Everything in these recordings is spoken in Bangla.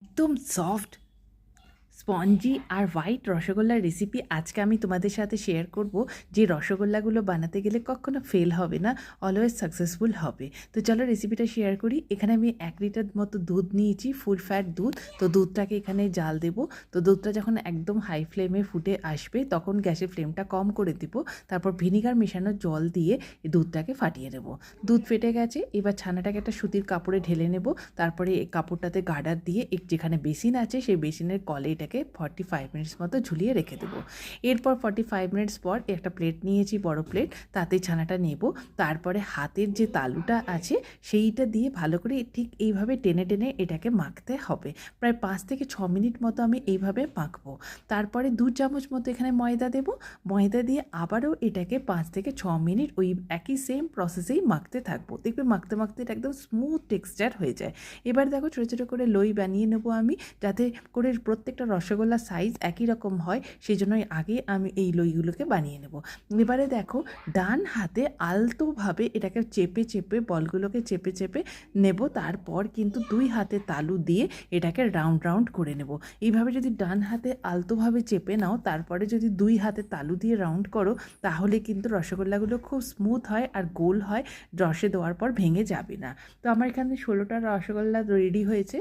একদম সফট স্পঞ্জি আর হোয়াইট রসগোল্লার রেসিপি আজকে আমি তোমাদের সাথে শেয়ার করব, যে রসগোল্লাগুলো বানাতে গেলে কখনো ফেল হবে না, অলওয়েজ সাকসেসফুল হবে। তো চলো রেসিপিটা শেয়ার করি। এখানে আমি 1 লিটার মতো দুধ নিয়েছি, ফুল ফ্যাট দুধ। তো দুধটাকে এখানে জাল দেব। তো দুধটা যখন একদম হাই ফ্লেমে ফুটে আসবে তখন গ্যাসের ফ্লেমটা কম করে দেব। তারপর ভিনিগার মেশানো জল দিয়ে এই দুধটাকে ফাটিয়ে নেব। দুধ ফেটে গেছে, এবার ছানাটাকে একটা সুতির কাপড়ে ঢেলে নেব। তারপরে এই কাপড়টাতে গার্ডার দিয়ে যেখানে বেসিন আছে সেই বেসিনের কলে এটাকে 45 মিনিটস মতো ঝুলিয়ে রেখে দেবো। এরপর 45 মিনিটস পর একটা প্লেট নিয়েছি, বড় প্লেট, তাতে ছানাটা নেব। তারপরে হাতের যে তালুটা আছে সেইটা দিয়ে ভালো করে ঠিক এইভাবে টেনে টেনে এটাকে মাখতে হবে। প্রায় 5 থেকে 6 মিনিট মতো আমি এইভাবে মাখবো। তারপরে 2 চামচ মতো এখানে ময়দা দেব। ময়দা দিয়ে আবারও এটাকে 5 থেকে 6 মিনিট ওই একই সেম প্রসেসেই মাখতে থাকবো। দেখবে মাখতে মাখতে এটা একদম স্মুথ টেক্সচার হয়ে যায়। এবার দেখো ছোটো ছোটো করে লই বানিয়ে নেবো আমি, যাতে করে প্রত্যেকটা রসগোল্লার সাইজ একই রকম হয়, সেই জন্যই আগে আমি এই লইগুলোকে বানিয়ে নেব। এবারে দেখো ডান হাতে আলতোভাবে এটাকে চেপে চেপে বলগুলোকে চেপে চেপে নেব। তারপর কিন্তু 2 হাতে তালু দিয়ে এটাকে রাউন্ড রাউন্ড করে নেব। এইভাবে যদি ডান হাতে আলতোভাবে চেপে নাও, তারপরে যদি 2 হাতে তালু দিয়ে রাউন্ড করো, তাহলে কিন্তু রসগোল্লাগুলো খুব স্মুথ হয় আর গোল হয়, রসে দেওয়ার পর ভেঙে যাবে না। তো আমার এখানে 16টা রসগোল্লা রেডি হয়েছে।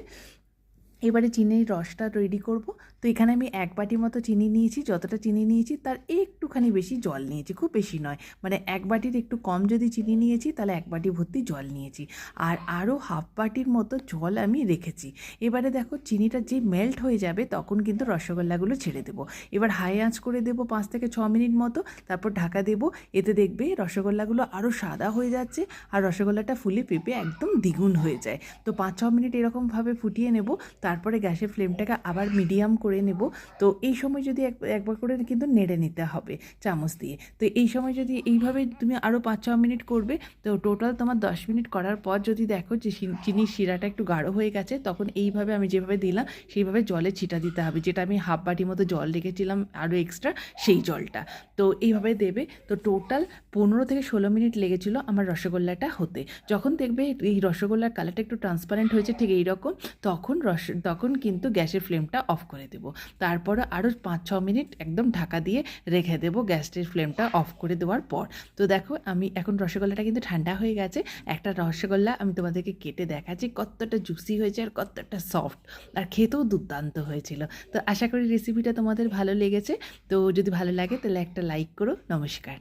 এবারে চিনির রসটা রেডি করব। তো এখানে আমি 1 বাটি মতো চিনি নিয়েছি। যতটা চিনি নিয়েছি তার একটুখানি বেশি জল নিয়েছি, খুব বেশি নয়, মানে 1 বাটির একটু কম যদি চিনি নিয়েছি তাহলে 1 বাটি ভর্তি জল নিয়েছি। আর আরও হাফ বাটির মতো জল আমি রেখেছি। এবারে দেখো চিনিটা যে মেল্ট হয়ে যাবে তখন কিন্তু রসগোল্লাগুলো ছেড়ে দেবো। এবার হাই আঁচ করে দেবো 5 থেকে 6 মিনিট মতো, তারপর ঢাকা দেবো। এতে দেখবে রসগোল্লাগুলো আরও সাদা হয়ে যাচ্ছে আর রসগোল্লাটা ফুলে পেঁপে একদম দ্বিগুণ হয়ে যায়। তো 5-6 মিনিট এরকমভাবে ফুটিয়ে নেব। তারপরে গ্যাসের ফ্লেমটাকে আবার মিডিয়াম করে নেব। তো এই সময় যদি একবার করে কিন্তু নেড়ে নিতে হবে চামচ দিয়ে। তো এই সময় যদি এইভাবে তুমি আরও 5-6 মিনিট করবে, তো টোটাল তোমার 10 মিনিট করার পর যদি দেখো যে চিনির শিরাটা একটু গাঢ় হয়ে গেছে, তখন এইভাবে আমি যেভাবে দিলাম সেইভাবে জলে ছিটা দিতে হবে, যেটা আমি হাফ বাটি মতো জল রেখেছিলাম আরও এক্সট্রা, সেই জলটা। তো এইভাবে দেবে। তো টোটাল 15 থেকে 16 মিনিট লেগেছিলো আমার রসগোল্লাটা হতে। যখন দেখবে এই রসগোল্লার কালারটা একটু ট্রান্সপারেন্ট হয়েছে ঠিক এইরকম, তখন কিন্তু গ্যাসের ফ্লেমটা অফ করে দেবো। তারপরে আরও 5-6 মিনিট একদম ঢাকা দিয়ে রেখে দেবো গ্যাসের ফ্লেমটা অফ করে দেওয়ার পর। তো দেখো আমি এখন রসগোল্লাটা কিন্তু ঠান্ডা হয়ে গেছে। একটা রসগোল্লা আমি তোমাদেরকে কেটে দেখাচ্ছি কতটা জুসি হয়েছে আর কতটা সফট, আর খেতেও দুর্দান্ত হয়েছিল। তো আশা করি রেসিপিটা তোমাদের ভালো লেগেছে। তো যদি ভালো লাগে তাহলে একটা লাইক করো। নমস্কার।